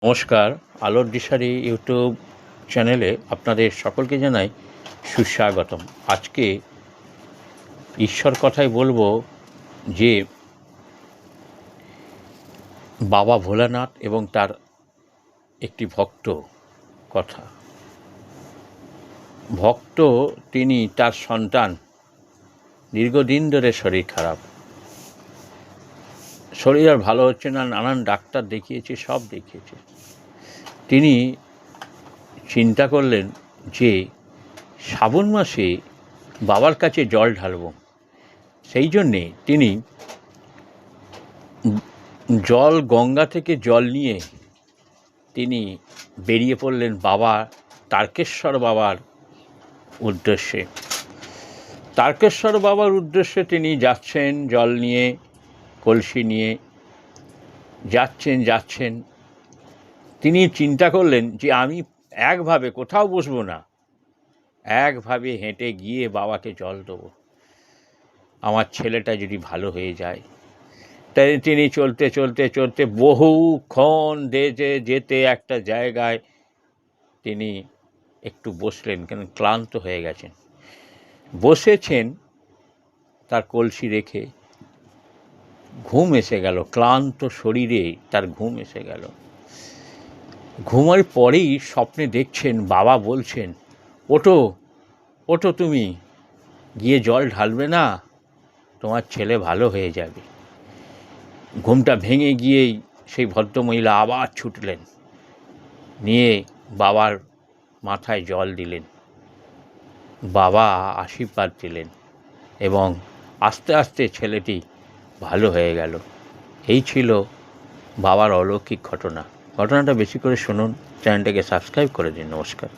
নমস্কার, আলোর দিশারি ইউটিউব চ্যানেলে আপনাদের সকলকে জানাই সুস্বাগতম। আজকে ঈশ্বর কথাই বলবো যে বাবা ভোলানাথ এবং তার একটি ভক্ত কথা। ভক্ত তিনি তার সন্তান দীর্ঘদিন ধরে শরীর খারাপ, শরীর আর ভালো হচ্ছে না, নানান ডাক্তার দেখিয়েছে, সব দেখিয়েছে। তিনি চিন্তা করলেন যে শ্রাবণ মাসে বাবার কাছে জল ঢালব। সেই জন্যে তিনি গঙ্গা থেকে জল নিয়ে তিনি বেরিয়ে পড়লেন বাবা তারকেশ্বর বাবার উদ্দেশ্যে। তারকেশ্বর বাবার উদ্দেশ্যে তিনি যাচ্ছেন, জল নিয়ে, কলসি নিয়ে যাচ্ছেন। তিনি চিন্তা করলেন যে আমি একভাবে কোথাও বসবো না, একভাবে হেঁটে গিয়ে বাবাকে জল দেবো, আমার ছেলেটা যদি ভালো হয়ে যায়। তাই তিনি চলতে বহুক্ষণ যেতে একটা জায়গায় তিনি একটু বসলেন, কেন ক্লান্ত হয়ে গেছেন। বসেছেন, তার কলসি রেখে ঘুম এসে গেল, ক্লান্ত শরীরে তার ঘুম এসে গেল। ঘুমার পরেই স্বপ্নে দেখছেন বাবা বলছেন, ওঠো তুমি গিয়ে জল ঢালবে না, তোমার ছেলে ভালো হয়ে যাবে। ঘুমটা ভেঙে গিয়েই সেই ভদ্রমহিলা আবার ছুটলেন, নিয়ে বাবার মাথায় জল দিলেন, বাবা আশীর্বাদ দিলেন এবং আস্তে আস্তে ছেলেটি ভালো হয়ে গেল। এই ছিল বাবার অলৌকিক ঘটনাটা বেশি করে শুনুন, চ্যানেলটাকে সাবস্ক্রাইব করে দিন। নমস্কার।